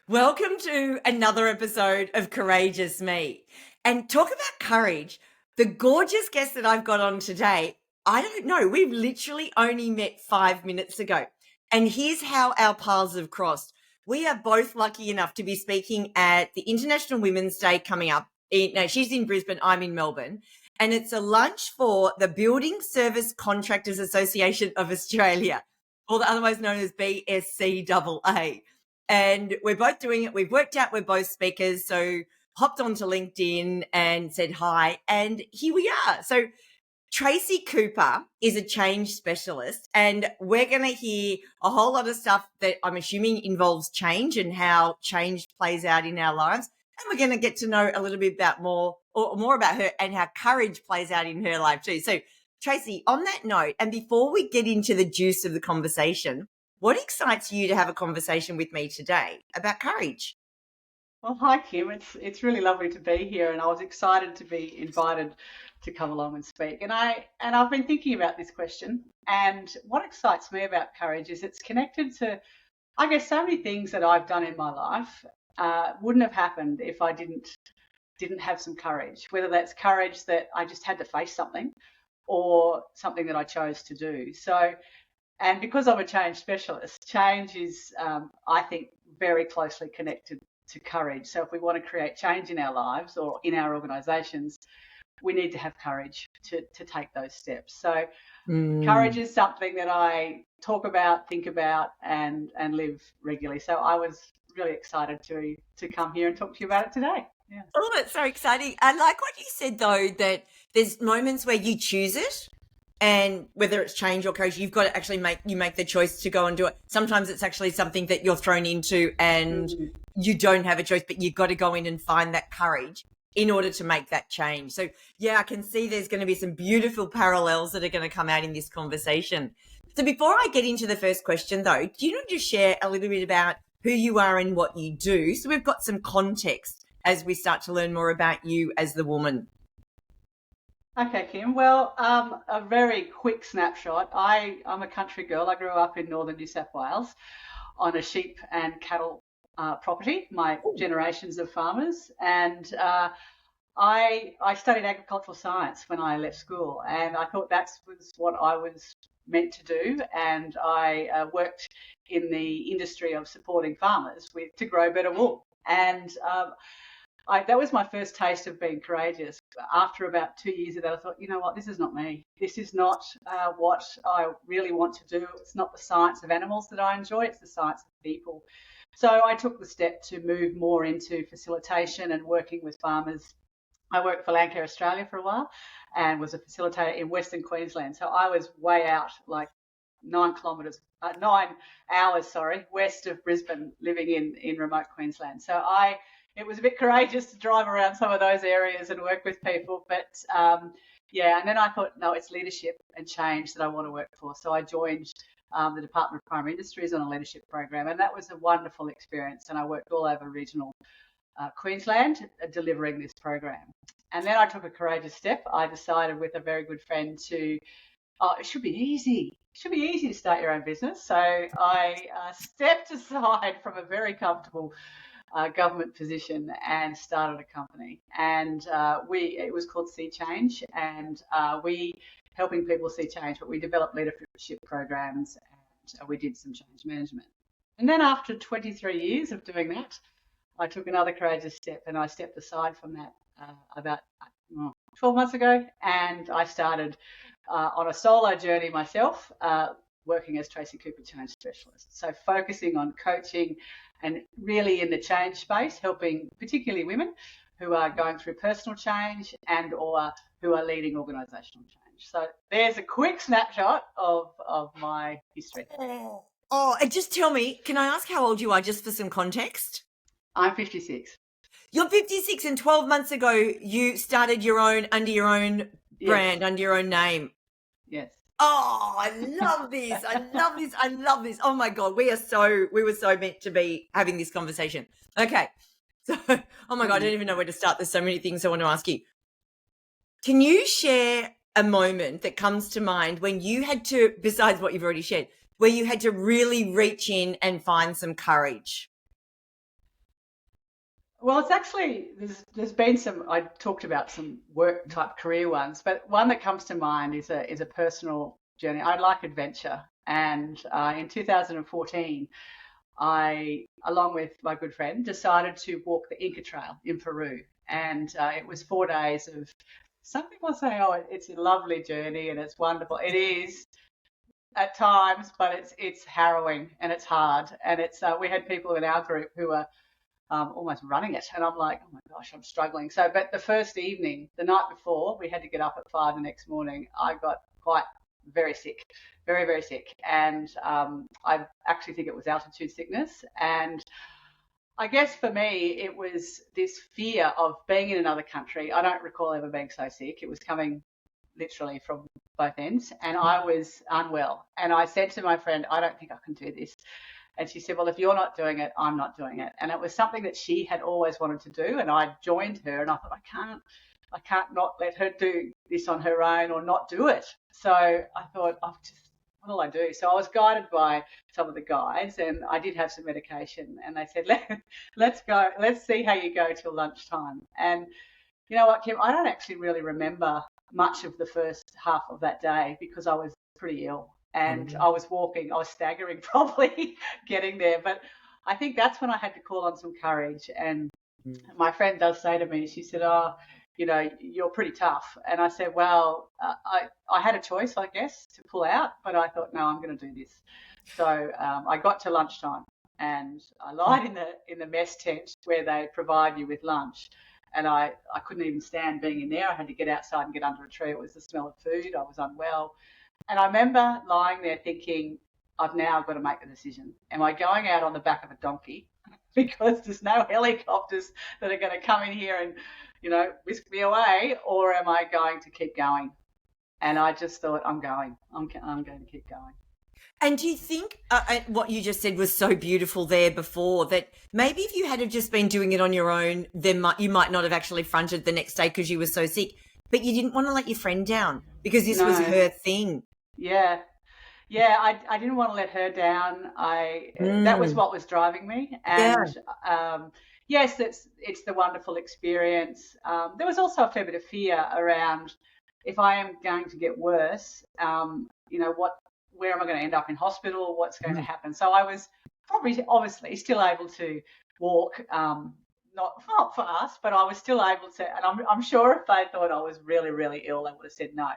Welcome to another episode of Courageous Me. And talk about courage. The gorgeous guest that I've got on today, I don't know, we've literally only met 5 minutes ago. And here's how our paths have crossed. We are both lucky enough to be speaking at the International Women's Day coming up. No, she's in Brisbane, I'm in Melbourne. And it's a lunch for the Building Service Contractors Association of Australia, or otherwise known as BSCAA. And we're both doing it. We've worked out we're both speakers. So hopped onto LinkedIn and said hi. And here we are. So Tracy Cooper is a change specialist, and we're going to hear a whole lot of stuff that I'm assuming involves change and how change plays out in our lives. And we're going to get to know a little bit about more about her and how courage plays out in her life too. So Tracy, on that note, and before we get into the juice of the conversation, what excites you to have a conversation with me today about courage? Well, hi Kim. It's really lovely to be here, and I was excited to be invited to come along and speak. And I've been thinking about this question, and what excites me about courage is it's connected to, I guess, so many things that I've done in my life wouldn't have happened if I didn't have some courage. Whether that's courage that I just had to face something, or something that I chose to do. So, and because I'm a change specialist, change is, I think, very closely connected to courage. So if we want to create change in our lives or in our organisations, we need to have courage to take those steps. So courage is something that I talk about, think about, and live regularly. So I was really excited to come here and talk to you about it today. Yeah. Oh, that's so exciting. I like what you said, though, that there's moments where you choose it. And whether it's change or courage, you've got to actually make the choice to go and do it. Sometimes it's actually something that you're thrown into and you don't have a choice, but you've got to go in and find that courage in order to make that change. So, yeah, I can see there's going to be some beautiful parallels that are going to come out in this conversation. So before I get into the first question, though, do you want to just share a little bit about who you are and what you do? So we've got some context as we start to learn more about you as the woman. Okay, Kim. Well, a very quick snapshot. I'm a country girl. I grew up in northern New South Wales on a sheep and cattle property, my generations of farmers. And I studied agricultural science when I left school, and I thought that was what I was meant to do. And I worked in the industry of supporting farmers to grow better wool. And that was my first taste of being courageous. After about 2 years of that, I thought, you know what, this is not me. This is not what I really want to do. It's not the science of animals that I enjoy. It's the science of people. So I took the step to move more into facilitation and working with farmers. I worked for Landcare Australia for a while and was a facilitator in Western Queensland. So I was way out, like 9 hours, west of Brisbane, living in remote Queensland. So it was a bit courageous to drive around some of those areas and work with people. But yeah, and then I thought, no, it's leadership and change that I want to work for. So I joined the Department of Primary Industries on a leadership program, and that was a wonderful experience. And I worked all over regional Queensland delivering this program. And then I took a courageous step. I decided with a very good friend it should be easy. It should be easy to start your own business. So I stepped aside from a very comfortable government position and started a company. And it was called See Change, and we helping people see change, but we developed leadership programs and we did some change management. And then after 23 years of doing that, I took another courageous step, and I stepped aside from that about 12 months ago, and I started on a solo journey myself, working as Tracy Cooper Change Specialist. So focusing on coaching and really in the change space, helping particularly women who are going through personal change and or who are leading organisational change. So there's a quick snapshot of my history. And just tell me, can I ask how old you are just for some context? I'm 56. You're 56, and 12 months ago you started under your own brand, under your own name. Yes. Oh, I love this. I love this. I love this. Oh my God. We were so meant to be having this conversation. Okay. So, oh my God, I don't even know where to start. There's so many things I want to ask you. Can you share a moment that comes to mind when you had to, besides what you've already shared, where you had to really reach in and find some courage? Well, it's actually there's been some. I talked about some work type career ones, but one that comes to mind is a personal journey. I like adventure, and in 2014, I, along with my good friend, decided to walk the Inca Trail in Peru, and it was 4 days of. Some people say, "Oh, it's a lovely journey and it's wonderful." It is at times, but it's harrowing and it's hard, and it's. We had people in our group who were almost running it. And I'm like, oh my gosh, I'm struggling. So, but the first evening, the night before, we had to get up at 5 the next morning. I got quite very sick, very, very sick. And I actually think it was altitude sickness. And I guess for me, it was this fear of being in another country. I don't recall ever being so sick. It was coming literally from both ends. And I was unwell. And I said to my friend, I don't think I can do this. And she said, well, if you're not doing it, I'm not doing it. And it was something that she had always wanted to do. And I joined her, and I thought, I can't not let her do this on her own or not do it. So I thought, what will I do? So I was guided by some of the guides, and I did have some medication. And they said, let's go, let's see how you go till lunchtime. And you know what, Kim, I don't actually really remember much of the first half of that day because I was pretty ill. And I was staggering probably getting there. But I think that's when I had to call on some courage. And my friend does say to me, she said, oh, you're pretty tough. And I said, well, I had a choice, I guess, to pull out, but I thought, no, I'm going to do this. So I got to lunchtime and I lied in the mess tent where they provide you with lunch. And I couldn't even stand being in there. I had to get outside and get under a tree. It was the smell of food. I was unwell. And I remember lying there thinking, I've now got to make a decision. Am I going out on the back of a donkey because there's no helicopters that are going to come in here and, whisk me away, or am I going to keep going? And I just thought, I'm going. I'm going to keep going. And do you think what you just said was so beautiful there before, that maybe if you had have just been doing it on your own, then you might not have actually fronted the next day because you were so sick, but you didn't want to let your friend down because this was her thing. Yeah. Yeah, I didn't want to let her down. That was what was driving me. And yes, it's the wonderful experience. There was also a fair bit of fear around if I am going to get worse, where am I going to end up in hospital? What's going to happen? So I was obviously still able to walk, not fast, but I was still able to. And I'm sure if they thought I was really, really ill, they would have said no.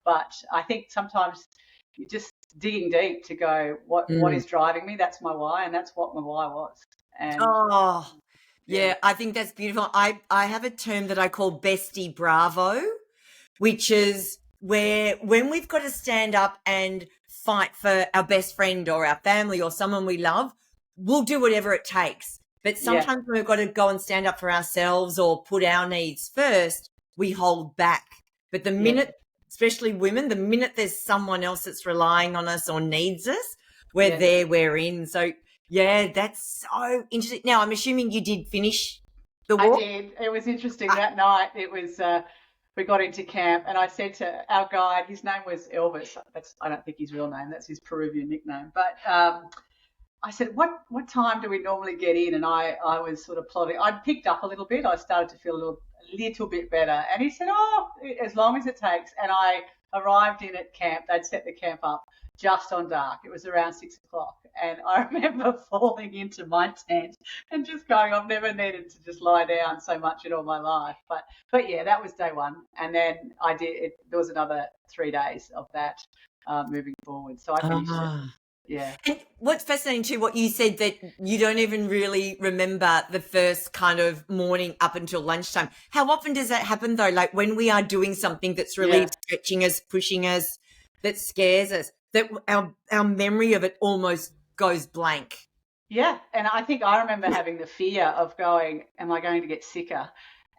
But I think sometimes you're just digging deep to go, what is driving me? That's my why, and that's what my why was. And yeah, I think that's beautiful. I have a term that I call bestie bravo, which is where when we've got to stand up and fight for our best friend or our family or someone we love, we'll do whatever it takes. But sometimes when we've got to go and stand up for ourselves or put our needs first, we hold back. But the minute, especially women, the minute there's someone else that's relying on us or needs us, we're there, we're in. So, yeah, that's so interesting. Now, I'm assuming you did finish the walk? I did. It was interesting that night. It was, we got into camp and I said to our guide, his name was Elvis. I don't think his real name, that's his Peruvian nickname. But I said, what time do we normally get in? And I was sort of plodding. I'd picked up a little bit. I started to feel a little bit better. And he said, oh, as long as it takes. And I arrived in at camp. They'd set the camp up just on dark. It was around 6 o'clock. And I remember falling into my tent and just going, I've never needed to just lie down so much in all my life. But yeah, that was day one. And then there was another 3 days of that moving forward. So I finished it. Yeah. And what's fascinating too, what you said, that you don't even really remember the first kind of morning up until lunchtime. How often does that happen though? Like when we are doing something that's really stretching us, pushing us, that scares us, that our memory of it almost goes blank. Yeah. And I think I remember having the fear of going, am I going to get sicker?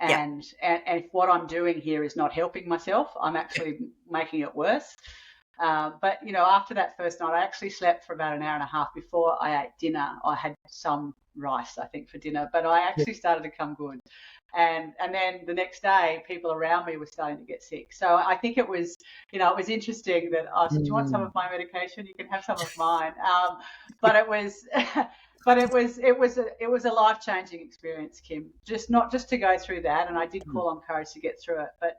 And if what I'm doing here is not helping myself, I'm actually making it worse. But, after that first night, I actually slept for about an hour and a half before I ate dinner. I had some rice, I think, for dinner, but I actually started to come good. And then the next day, people around me were starting to get sick. So I think it was, it was interesting that I said, do you want some of my medication? You can have some of mine. But it was, But it was a life-changing experience, Kim. Not just to go through that, and I did call on courage to get through it, but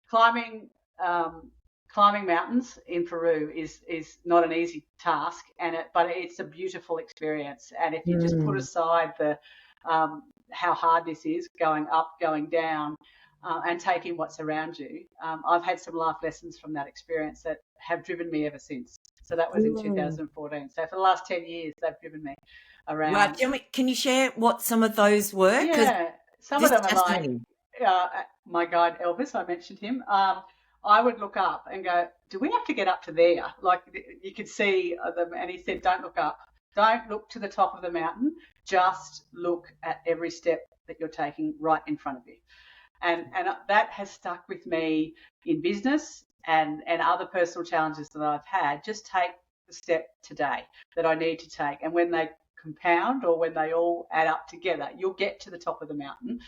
climbing um, climbing mountains in Peru is not an easy task, but it's a beautiful experience. And if you just put aside the how hard this is, going up, going down, and taking what's around you, I've had some life lessons from that experience that have driven me ever since. So that was in 2014. So for the last 10 years, they've driven me Wow. around. Can you share what some of those were? Because Yeah, some of this is them are like fascinating. my guide Elvis. I mentioned him. I would look up and go, "Do we have to get up to there?" Like you could see them, and he said, "Don't look up. Don't look to the top of the mountain. Just look at every step that you're taking right in front of you." And that has stuck with me in business and other personal challenges that I've had. Just take the step today that I need to take, and when they compound or when they all add up together, you'll get to the top of the mountain.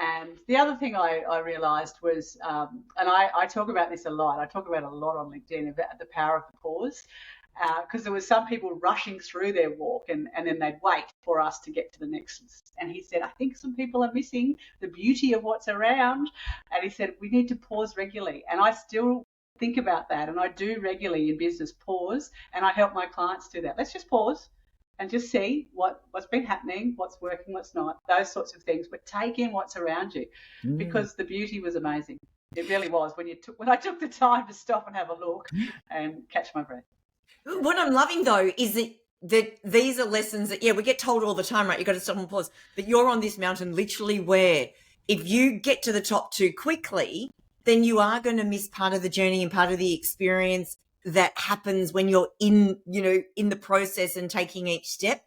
And the other thing I realised was, and I talk about this a lot, I talk about it a lot on LinkedIn, about the power of the pause, because there was some people rushing through their walk and then they'd wait for us to get to the next. And he said, I think some people are missing the beauty of what's around. And he said, we need to pause regularly. And I still think about that, and I do regularly in business, pause, and I help my clients do that. Let's just pause and just see what's been happening, what's working, what's not, those sorts of things. But take in what's around you, because the beauty was amazing. It really was when I took the time to stop and have a look and catch my breath. What I'm loving though is that these are lessons that, we get told all the time, right? You got to stop and pause. But you're on this mountain literally where if you get to the top too quickly, then you are going to miss part of the journey and part of the experience that happens when you're in the process and taking each step.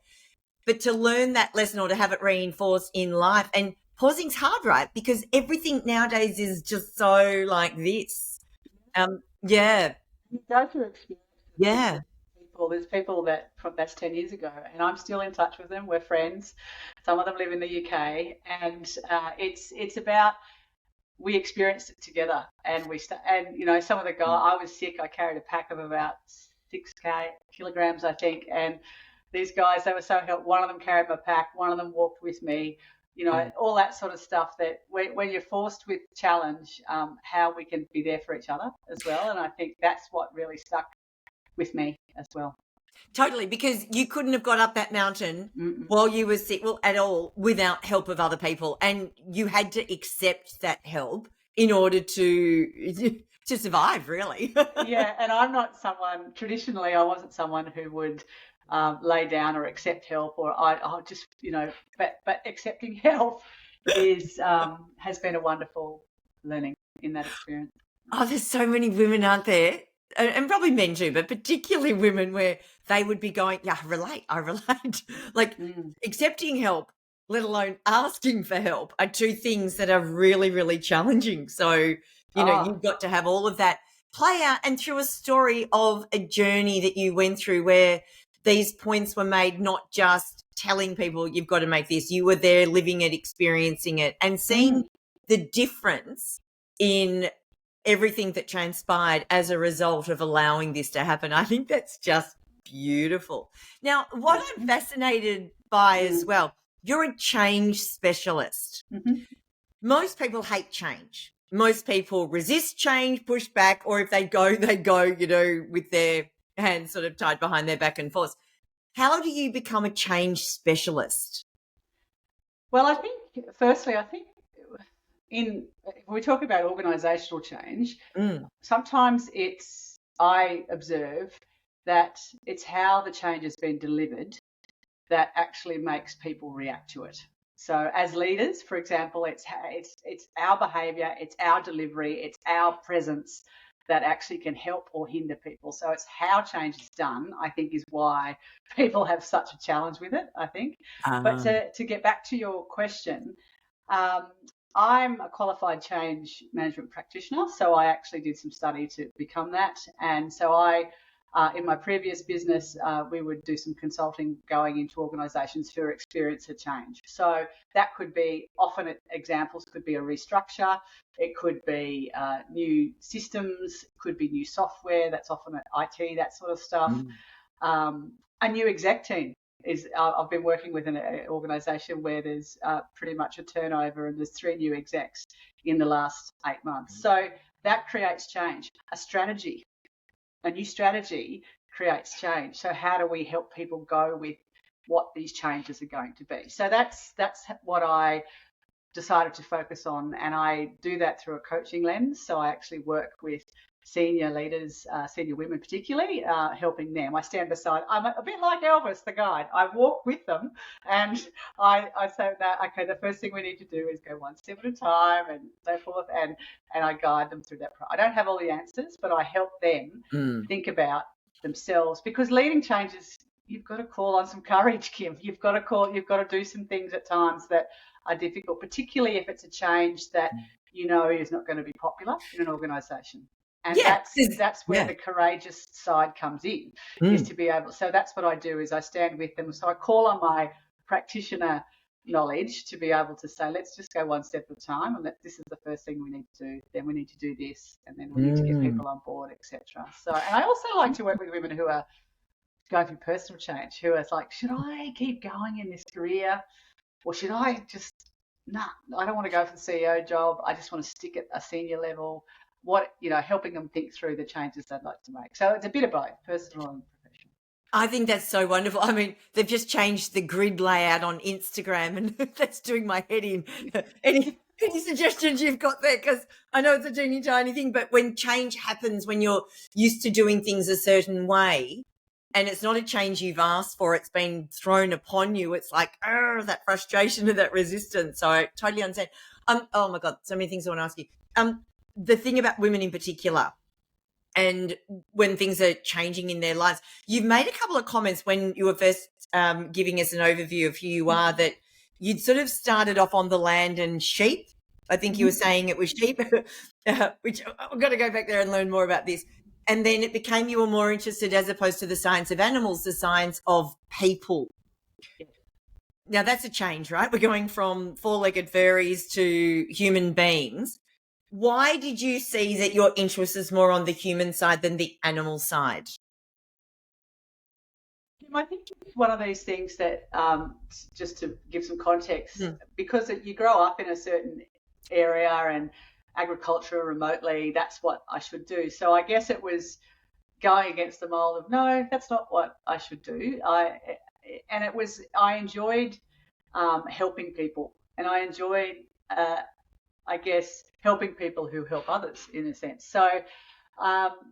But to learn that lesson or to have it reinforced in life, and pausing's hard, right? Because everything nowadays is just so like this. Yeah. You go through experiences. Yeah. There's people that's 10 years ago, and I'm still in touch with them. We're friends. Some of them live in the UK, and it's about, we experienced it together, and some of the guys. I was sick. I carried a pack of about 6 kilograms, I think, and these guys, they were so helpful. One of them carried my pack. One of them walked with me. All that sort of stuff. That when you're forced with challenge, how we can be there for each other as well. And I think that's what really stuck with me as well. Totally, because you couldn't have got up that mountain while you were sick, at all, without help of other people, and you had to accept that help in order to survive, really. Yeah, and I'm not someone, traditionally I wasn't someone who would lay down or accept help, or I'll just but accepting help has been a wonderful learning in that experience. Oh, there's so many women, aren't there? And probably men too, but particularly women, where they would be going, I relate. Like accepting help, let alone asking for help, are two things that are really, really challenging. So, you've got to have all of that play out, and through a story of a journey that you went through where these points were made, not just telling people you've got to make this. You were there living it, experiencing it, and seeing the difference in everything that transpired as a result of allowing this to happen. I think that's just beautiful. Now, what I'm fascinated by as well, you're a change specialist. Most people hate change. Most people resist change, push back, or if they go, with their hands sort of tied behind their back and forth. How do you become a change specialist? Well, I think, firstly, if we talk about organisational change, sometimes I observe that it's how the change has been delivered that actually makes people react to it. So as leaders, for example, it's our behaviour, it's our delivery, it's our presence that actually can help or hinder people. So it's how change is done, I think, is why people have such a challenge with it, I think. But to get back to your question, I'm a qualified change management practitioner, so I actually did some study to become that. And so in my previous business, we would do some consulting going into organisations who experience a change. So that could be, often examples could be a restructure, it could be new systems, it could be new software, that's often at IT, that sort of stuff. A new exec team I've been working with an organisation where there's pretty much a turnover, and there's 3 new execs in the last 8 months. So that creates change. A new strategy creates change. So how do we help people go with what these changes are going to be? So that's what I decided to focus on, and I do that through a coaching lens. So I actually work with senior leaders, senior women particularly, helping them. I stand beside, I'm a bit like Elvis, the guide. I walk with them, and I say that, okay, the first thing we need to do is go one step at a time and so forth, and I guide them through that. I don't have all the answers, but I help them think about themselves, because leading changes, you've got to call on some courage, Kim. You've got to do some things at times that are difficult, particularly if it's a change that you know is not going to be popular in an organisation. And that's where the courageous side comes in, is to be able. So that's what I do, is I stand with them. So I call on my practitioner knowledge to be able to say, let's just go one step at a time, and this is the first thing we need to do. Then we need to do this, and then we need to get people on board, etc. So, and I also like to work with women who are going through personal change, who are like, should I keep going in this career, or should I just, I don't want to go for the CEO job. I just want to stick at a senior level. Helping them think through the changes they'd like to make. So it's a bit of both, personal and professional. I think that's so wonderful. I mean, they've just changed the grid layout on Instagram, and that's doing my head in. Any suggestions you've got there? Because I know it's a teeny tiny thing, but when change happens, when you're used to doing things a certain way, and it's not a change you've asked for, it's been thrown upon you, it's like, that frustration and that resistance. So I totally understand. Oh my God, so many things I want to ask you. The thing about women in particular, and when things are changing in their lives, you've made a couple of comments when you were first giving us an overview of who you are, that you'd sort of started off on the land and sheep. I think you were saying it was sheep, which I've got to go back there and learn more about this. And then it became you were more interested, as opposed to the science of animals, the science of people. Now, that's a change, right? We're going from 4-legged furries to human beings. Why did you see that your interest is more on the human side than the animal side? I think it's one of these things that, just to give some context, because you grow up in a certain area and agriculture remotely, that's what I should do. So I guess it was going against the mold of, no, that's not what I should do. I enjoyed helping people, and I enjoyed, I guess, helping people who help others, in a sense. So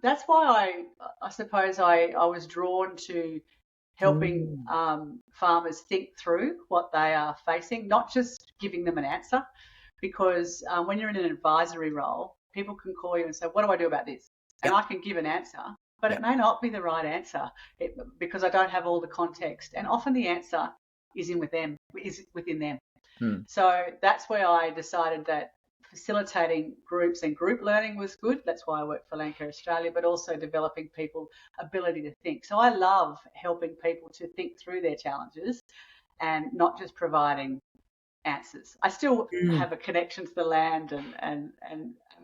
that's why I suppose I was drawn to helping farmers think through what they are facing, not just giving them an answer, because when you're in an advisory role, people can call you and say, what do I do about this? And I can give an answer, but it may not be the right answer because I don't have all the context. And often the answer is within them. So that's where I decided that facilitating groups and group learning was good. That's why I work for Landcare Australia, but also developing people's ability to think. So I love helping people to think through their challenges and not just providing answers. I still have a connection to the land, and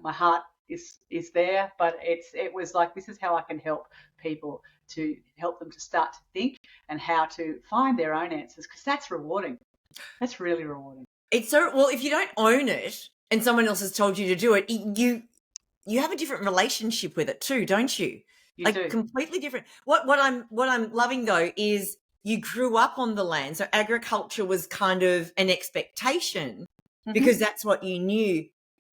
my heart is there, but it was like, this is how I can help people, to help them to start to think and how to find their own answers, because that's rewarding. That's really rewarding. It's so, well, if you don't own it and someone else has told you to do it, you have a different relationship with it too, don't you? You do. Completely different. What I'm loving though is you grew up on the land, so agriculture was kind of an expectation because that's what you knew.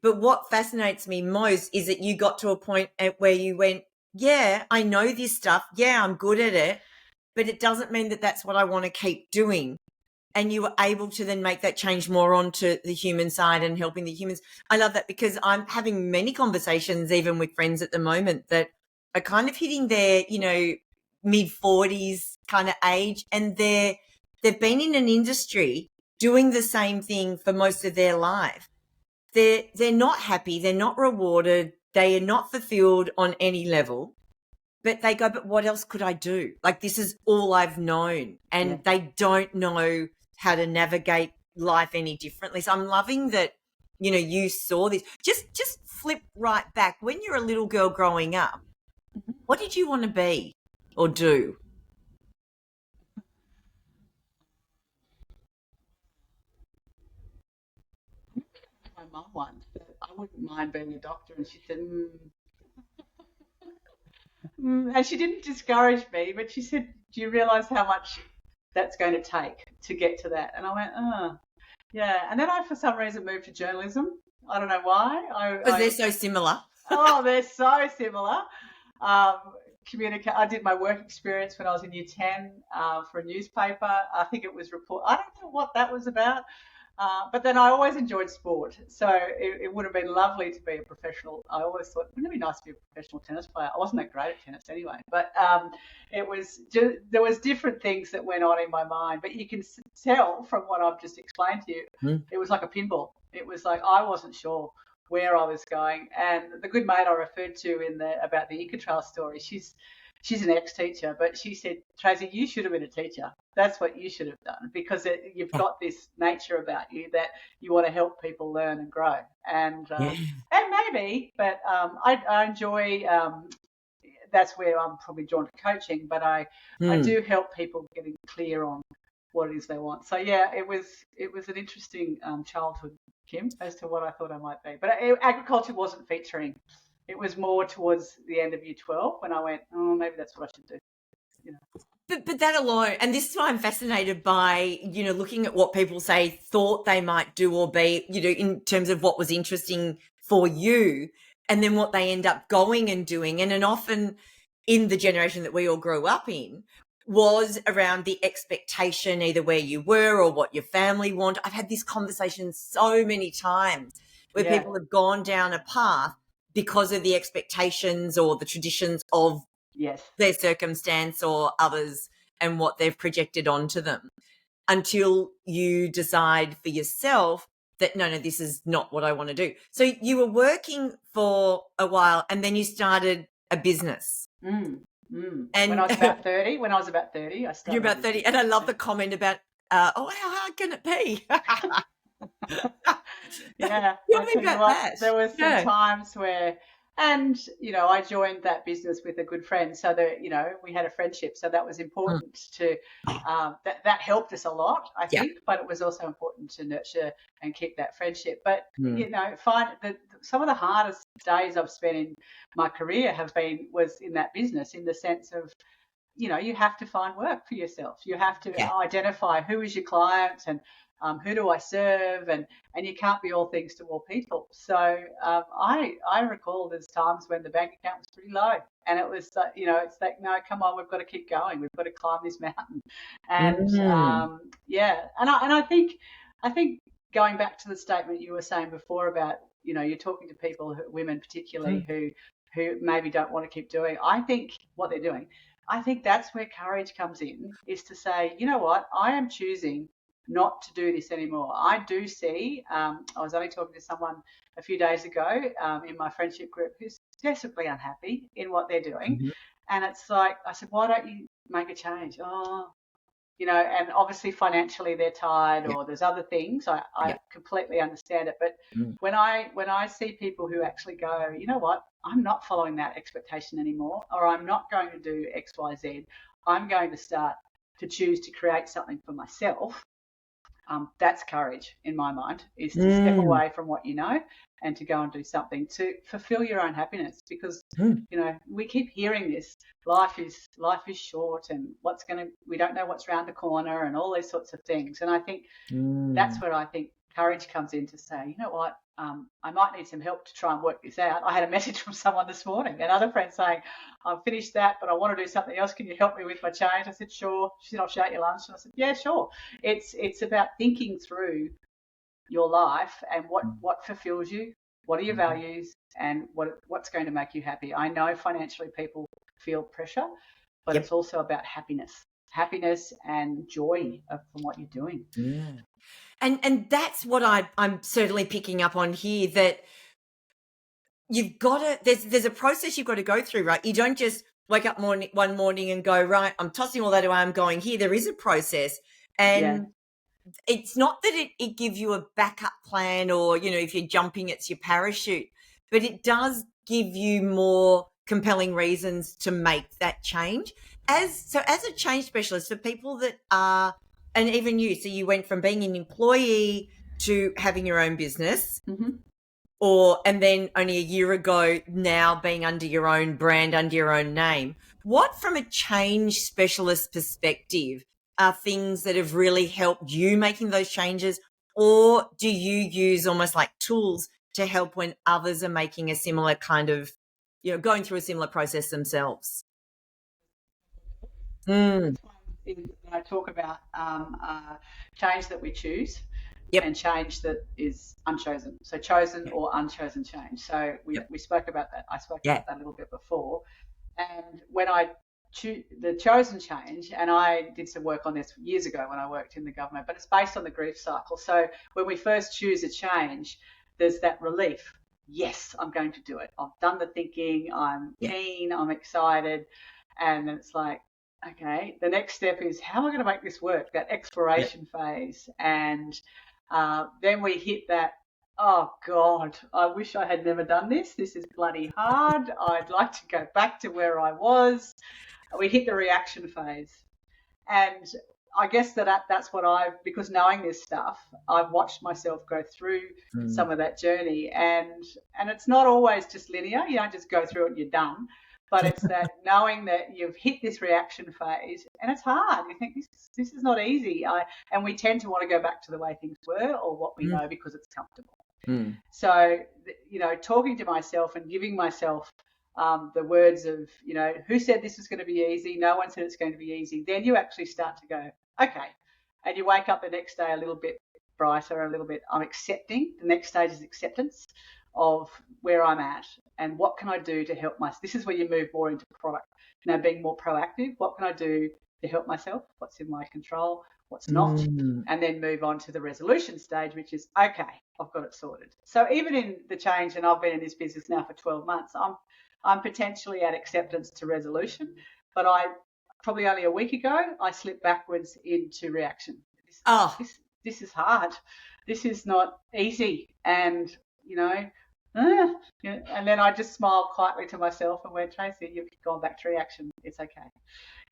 But what fascinates me most is that you got to a point where you went, yeah, I know this stuff. Yeah, I'm good at it, but it doesn't mean that that's what I want to keep doing. And you were able to then make that change more onto the human side and helping the humans. I love that, because I'm having many conversations, even with friends at the moment, that are kind of hitting their, mid-40s kind of age, and they've been in an industry doing the same thing for most of their life. They're not happy, they're not rewarded, they are not fulfilled on any level. But they go, but what else could I do? Like, this is all I've known. And they don't know how to navigate life any differently. So I'm loving that, you saw this. Just flip right back. When you're a little girl growing up, what did you want to be or do? my mum once that I wouldn't mind being a doctor, and she said, and she didn't discourage me, but she said, "Do you realise how much that's going to take to get to that?" And I went, "Oh, yeah." And then I, for some reason, moved to journalism. I don't know why. Because they're so similar. Oh, they're so similar. Um, I did my work experience when I was in year 10 for a newspaper. I think it was report. I don't know what that was about. But then I always enjoyed sport. So it would have been lovely to be a professional. I always thought, wouldn't it be nice to be a professional tennis player? I wasn't that great at tennis anyway. But it was just, there was different things that went on in my mind. But you can tell from what I've just explained to you, it was like a pinball. It was like I wasn't sure where I was going. And the good mate I referred to about the Inca Trail story, she's an ex-teacher, but she said, "Tracy, you should have been a teacher. That's what you should have done, because you've got this nature about you that you want to help people learn and grow." And maybe, but I enjoy. That's where I'm probably drawn to coaching, but I do help people getting clear on what it is they want. So yeah, it was an interesting childhood, Kim, as to what I thought I might be. But agriculture wasn't featuring. It was more towards the end of year 12 when I went, oh, maybe that's what I should do. You know. But that alone, and this is why I'm fascinated by, looking at what people say thought they might do or be, in terms of what was interesting for you, and then what they end up going and doing. And often in the generation that we all grew up in was around the expectation, either where you were or what your family want. I've had this conversation so many times where people have gone down a path because of the expectations or the traditions of their circumstance or others and what they've projected onto them, until you decide for yourself that, no, this is not what I want to do. So you were working for a while and then you started a business. And when I was about 30, I started. You're about 30. And I love the comment about, how hard can it be? Yeah. Tell me about that. There were some times where, and, I joined that business with a good friend. So that, we had a friendship. So that was important to, that helped us a lot, I think, but it was also important to nurture and keep that friendship. But, find that some of the hardest days I've spent in my career was in that business, in the sense of, you have to find work for yourself. You have to identify who is your client and who do I serve, and you can't be all things to all people. So I recall there's times when the bank account was pretty low, and it was it's like, no, come on, we've got to keep going, we've got to climb this mountain, and and I think going back to the statement you were saying before about you're talking to people, women particularly, who maybe don't want to keep doing. I think what they're doing. I think that's where courage comes in, is to say, you know what, I am choosing not to do this anymore. I do see, I was only talking to someone a few days ago in my friendship group who's desperately unhappy in what they're doing. And it's like, I said, why don't you make a change? And obviously financially they're tired or there's other things. I completely understand it. But when I see people who actually go, you know what, I'm not following that expectation anymore, or I'm not going to do X, Y, Z. I'm going to start to choose to create something for myself. That's courage in my mind, is to step away from what you know and to go and do something to fulfill your own happiness, because we keep hearing this, life is short, and we don't know what's around the corner, and all these sorts of things. And I think that's where I think courage comes in, to say, you know what, I might need some help to try and work this out. I had a message from someone this morning, another friend, saying, I've finished that, but I want to do something else. Can you help me with my change? I said, sure. She said, I'll show you lunch. And I said, yeah, sure. It's about thinking through your life and what fulfills you, what are your values, and what's going to make you happy. I know financially people feel pressure, but it's also about happiness and joy from what you're doing. Yeah. And that's what I'm certainly picking up on here, that you've got to, there's a process you've got to go through, right? You don't just wake up one morning and go, right, I'm tossing all that away, I'm going here. There is a process. And it's not that it gives you a backup plan, or, if you're jumping, it's your parachute, but it does give you more compelling reasons to make that change. As a change specialist, for people that are, and even you, so you went from being an employee to having your own business, Mm-hmm. and then only a year ago now being under your own brand, under your own name. What, from a change specialist perspective, are things that have really helped you making those changes, or do you use almost like tools to help when others are making a similar kind of, going through a similar process themselves? Mm. First one is I talk about change that we choose Yep. and change that is unchosen. So chosen or unchosen change. So we spoke about that. I spoke about that a little bit before. And when I choose the chosen change, and I did some work on this years ago when I worked in the government, but it's based on the grief cycle. So when we first choose a change, there's that relief. Yes, I'm going to do it. I've done the thinking. I'm keen. I'm excited. And then it's like, okay, the next step is how am I going to make this work? That exploration phase. And then we hit that, oh God, I wish I had never done this. This is bloody hard. I'd like to go back to where I was. We hit the reaction phase. And I guess that's what because knowing this stuff, I've watched myself go through some of that journey. And it's not always just linear. You don't just go through it and you're done. But it's that knowing that you've hit this reaction phase, and it's hard. You think this is not easy. And we tend to want to go back to the way things were or what we know because it's comfortable. So, talking to myself and giving myself the words of, who said this was going to be easy? No one said it's going to be easy. Then you actually start to go, okay. And you wake up the next day a little bit brighter, a little bit, I'm accepting. The next stage is acceptance of where I'm at and what can I do to help myself. This is where you move more into product, being more proactive. What can I do to help myself? What's in my control? What's not? And then move on to the resolution stage, which is, okay, I've got it sorted. So even in the change, and I've been in this business now for 12 months, I'm potentially at acceptance to resolution, but probably only a week ago, I slipped backwards into reaction. This is hard. This is not easy. And, and then I just smiled quietly to myself and went, Tracy, you've gone back to reaction. It's okay.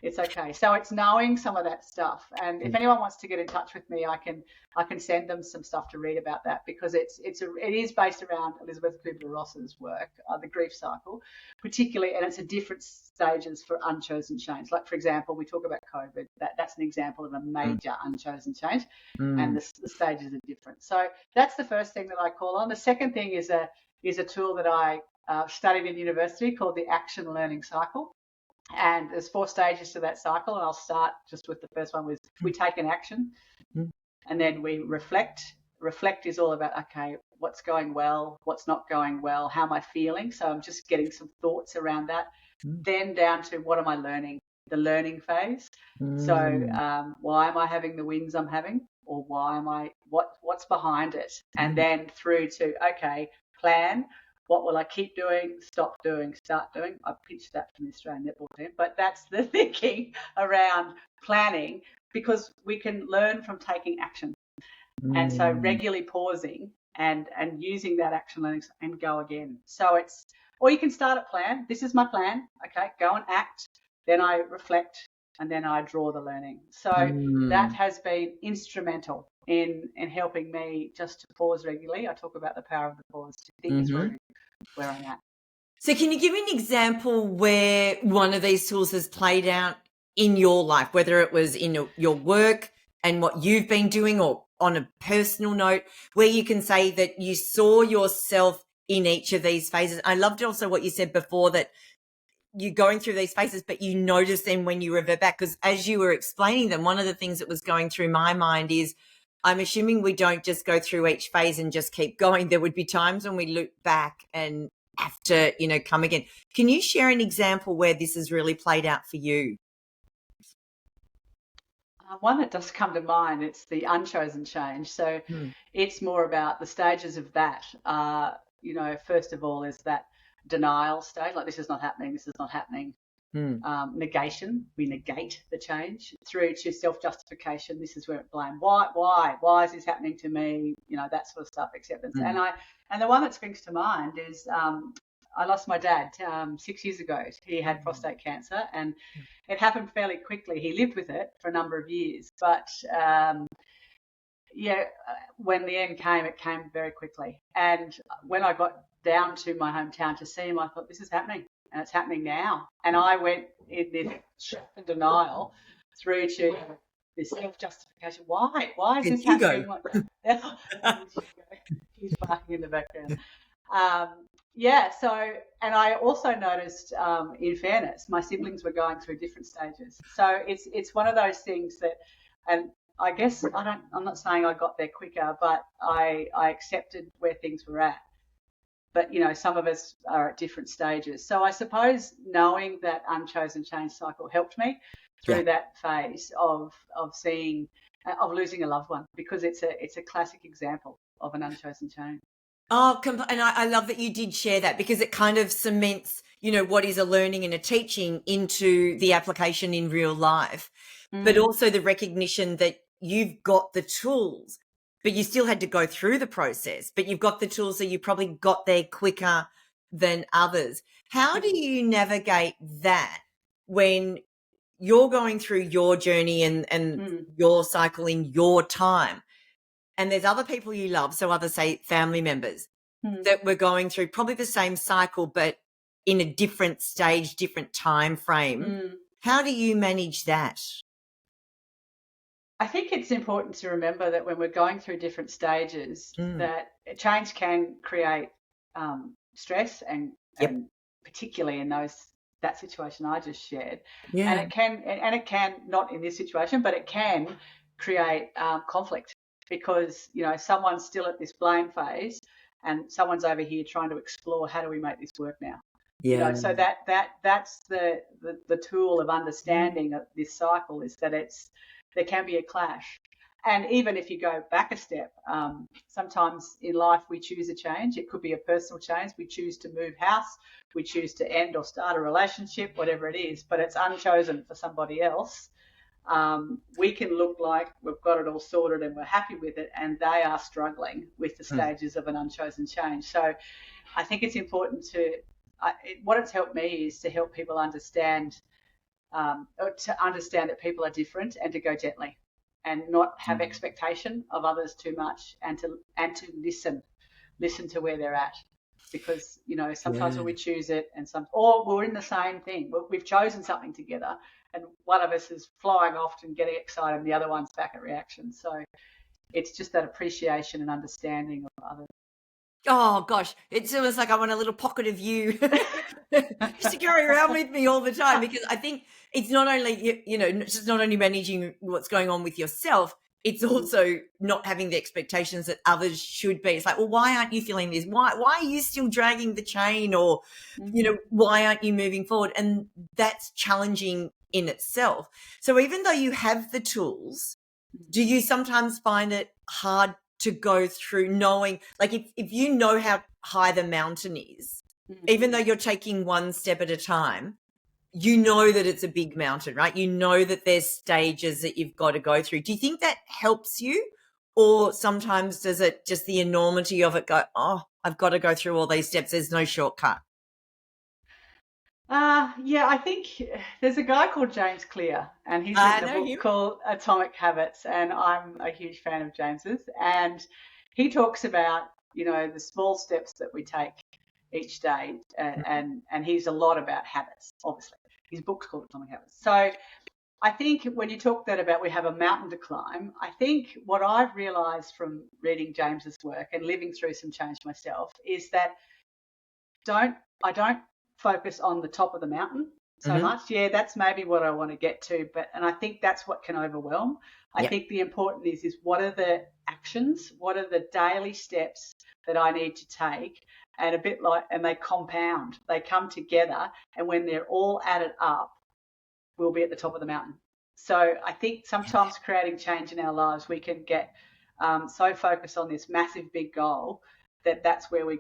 It's okay. So it's knowing some of that stuff. And if anyone wants to get in touch with me, I can send them some stuff to read about that, because it is based around Elizabeth Kubler-Ross's work, the grief cycle, particularly, and it's a different stages for unchosen change. Like, for example, we talk about COVID. That's an example of a major unchosen change, and the stages are different. So that's the first thing that I call on. The second thing is a tool that I studied in university called the action learning cycle. And there's 4 stages to that cycle, and I'll start just with the first one. We take an action, and then we reflect. Reflect is all about, okay, what's going well, what's not going well, how am I feeling? So I'm just getting some thoughts around that. Then down to what am I learning, the learning phase. So why am I having the wins I'm having, or what's behind it? And then through to, okay, plan. What will I keep doing, stop doing, start doing? I pitched that from the Australian netball team, but that's the thinking around planning, because we can learn from taking action. And so regularly pausing and using that action learning and go again. So or you can start at plan. This is my plan. Okay, go and act. Then I reflect, and then I draw the learning. So that has been instrumental in helping me just to pause regularly. I talk about the power of the pause to think through where I'm at. So can you give me an example where one of these tools has played out in your life, whether it was in your work and what you've been doing, or on a personal note, where you can say that you saw yourself in each of these phases? I loved also what you said before, that you're going through these phases, but you notice them when you revert back, because as you were explaining them, one of the things that was going through my mind is, I'm assuming we don't just go through each phase and just keep going. There would be times when we look back and have to, come again. Can you share an example where this has really played out for you? One that does come to mind, it's the unchosen change. So it's more about the stages of that. First of all is that denial stage, like this is not happening, this is not happening. Negation, we negate the change, through to self-justification. This is where it blame. Why is this happening to me? That sort of stuff. Acceptance. And the one that springs to mind is I lost my dad 6 years ago. He had prostate cancer, and it happened fairly quickly. He lived with it for a number of years, but yeah, when the end came, it came very quickly. And when I got down to my hometown to see him, I thought, this is happening, and it's happening now. And I went in this shock and denial through to this self-justification. Why is It's this Hugo. happening? He's barking in the background. Yeah, so, and I also noticed, in fairness, my siblings were going through different stages. So it's one of those things that, and I guess I'm not saying I got there quicker, but I accepted where things were at. But, some of us are at different stages. So I suppose knowing that unchosen change cycle helped me Yeah. through that phase of seeing, of losing a loved one, because it's a classic example of an unchosen change. Oh, and I love that you did share that, because it kind of cements, what is a learning and a teaching into the application in real life, but also the recognition that you've got the tools, but you still had to go through the process, but you've got the tools, so you probably got there quicker than others. How do you navigate that when you're going through your journey and your cycle in your time? And there's other people you love, so others, say family members, that were going through probably the same cycle, but in a different stage, different time frame. How do you manage that? I think it's important to remember that when we're going through different stages, that change can create stress, and Yep. and particularly in that situation I just shared, Yeah. and it can, not in this situation, but it can create conflict, because someone's still at this blame phase, and someone's over here trying to explore, how do we make this work now? Yeah. So that's the tool of understanding of this cycle, is that there can be a clash. And even if you go back a step, sometimes in life we choose a change. It could be a personal change. We choose to move house. We choose to end or start a relationship, whatever it is, but it's unchosen for somebody else. We can look like we've got it all sorted and we're happy with it, and they are struggling with the stages of an unchosen change. So I think it's important what it's helped me is to help people understand, that people are different, and to go gently, and not have expectation of others too much, and to listen to where they're at, because sometimes when we choose it, or we're in the same thing, we've chosen something together, and one of us is flying off and getting excited, and the other one's back at reaction. So it's just that appreciation and understanding of others. Oh gosh, it's almost like I want a little pocket of you just to carry around with me all the time, because I think it's not only, it's not only managing what's going on with yourself, it's also not having the expectations that others should be. It's like, well, why aren't you feeling this? Why are you still dragging the chain? Or, why aren't you moving forward? And that's challenging in itself. So even though you have the tools, do you sometimes find it hard to go through, knowing, like, if you know how high the mountain is, even though you're taking one step at a time, you know that it's a big mountain, right? You know that there's stages that you've got to go through. Do you think that helps you? Or sometimes does it, just the enormity of it, go, oh, I've got to go through all these steps, there's no shortcut? Yeah, I think there's a guy called James Clear, and he's I written a know book him. called Atomic Habits, and I'm a huge fan of James's. And he talks about, the small steps that we take each day, and he's a lot about habits, obviously. His book's called Atomic Habits. So I think when you talk that about we have a mountain to climb, I think what I've realized from reading James's work and living through some change myself is that I don't focus on the top of the mountain so much. Yeah, that's maybe what I want to get to, and I think that's what can overwhelm. I think the important is what are the actions, what are the daily steps that I need to take, and and they compound, they come together, and when they're all added up, we'll be at the top of the mountain. So I think sometimes creating change in our lives, we can get so focused on this massive big goal that's where we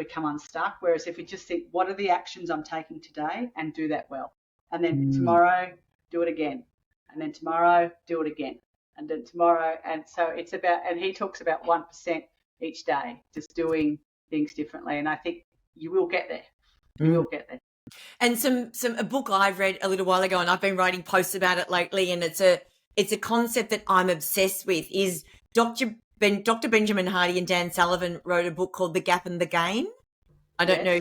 come unstuck. Whereas if we just think, what are the actions I'm taking today, and do that well, and then tomorrow do it again, and then tomorrow do it again, and then tomorrow, and so it's about. And he talks about 1% each day, just doing things differently, and I think you will get there. You will get there. And a book I read a little while ago, and I've been writing posts about it lately, and it's a concept that I'm obsessed with, is Dr. Benjamin Hardy and Dan Sullivan wrote a book called The Gap and the Gain. I don't know.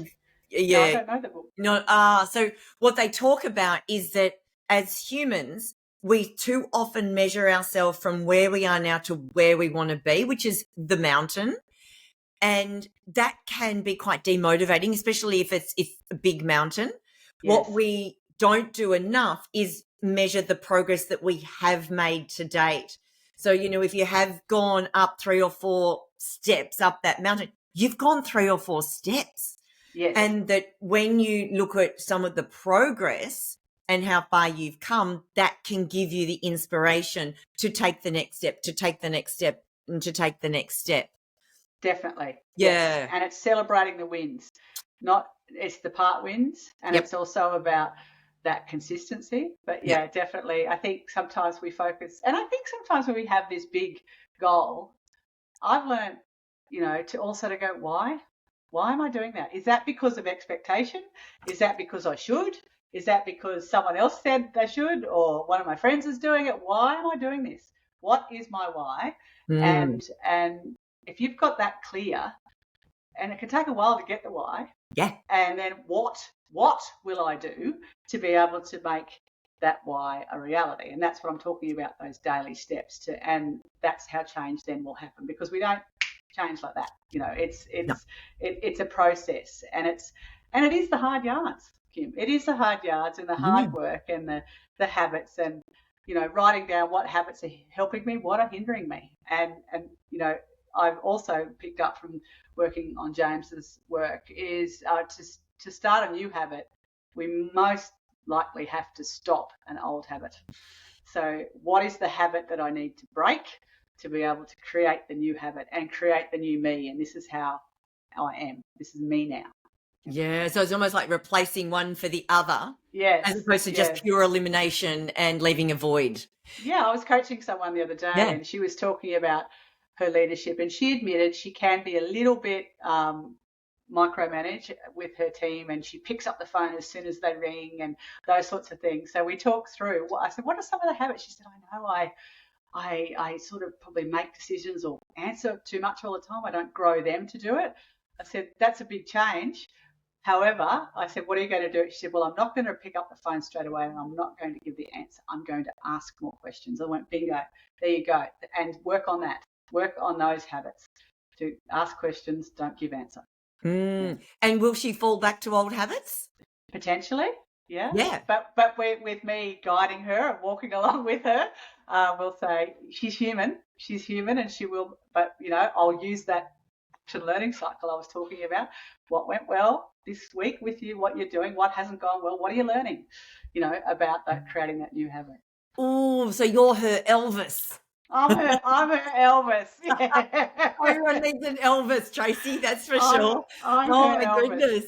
No, I don't know the book. No. So what they talk about is that as humans, we too often measure ourselves from where we are now to where we want to be, which is the mountain. And that can be quite demotivating, especially if it's a big mountain. Yes. What we don't do enough is measure the progress that we have made to date. So, if you have gone up 3 or 4 steps up that mountain, you've gone 3 or 4 steps. Yes. And that when you look at some of the progress and how far you've come, that can give you the inspiration to take the next step, to take the next step, and to take the next step. Definitely. Yeah. Yes. And it's celebrating the wins. It's the part wins, and it's also about that consistency. But yeah, definitely. I think sometimes we focus, and I think sometimes when we have this big goal, I've learned, to go, why? Why am I doing that? Is that because of expectation? Is that because I should? Is that because someone else said they should, or one of my friends is doing it? Why am I doing this? What is my why? And if you've got that clear, and it can take a while to get the why. Yeah. And then what will I do to be able to make that why a reality? And that's what I'm talking about, those daily steps and that's how change then will happen, because we don't change like that. It's a process, and it is the hard yards, Kim. It is the hard yards and the hard work and the habits, and writing down what habits are helping me, what are hindering me, and I've also picked up from working on James's work is to start a new habit, we most likely have to stop an old habit. So what is the habit that I need to break to be able to create the new habit and create the new me? And this is how I am. This is me now. Yeah, so it's almost like replacing one for the other. Yes. As opposed to just pure elimination and leaving a void. Yeah, I was coaching someone the other day and she was talking about her leadership, and she admitted she can be a little bit micromanage with her team, and she picks up the phone as soon as they ring and those sorts of things. So we talked through. I said, what are some of the habits? She said, I know I sort of probably make decisions or answer too much all the time. I don't grow them to do it. I said, that's a big change. However, I said, what are you going to do? She said, well, I'm not going to pick up the phone straight away, and I'm not going to give the answer. I'm going to ask more questions. I went, bingo, there you go. And work on that. Work on those habits. To ask questions, don't give answer. Yeah. And will she fall back to old habits? Potentially, yeah. Yeah. But with me guiding her and walking along with her, we'll say she's human. She's human, and she will. But I'll use that action learning cycle I was talking about. What went well this week with you? What you're doing? What hasn't gone well? What are you learning? About that, creating that new habit. Oh, so you're her Elvis. I'm her Elvis. Yeah. Everyone needs an Elvis, Tracy, that's for sure. I'm oh, her my Elvis. goodness.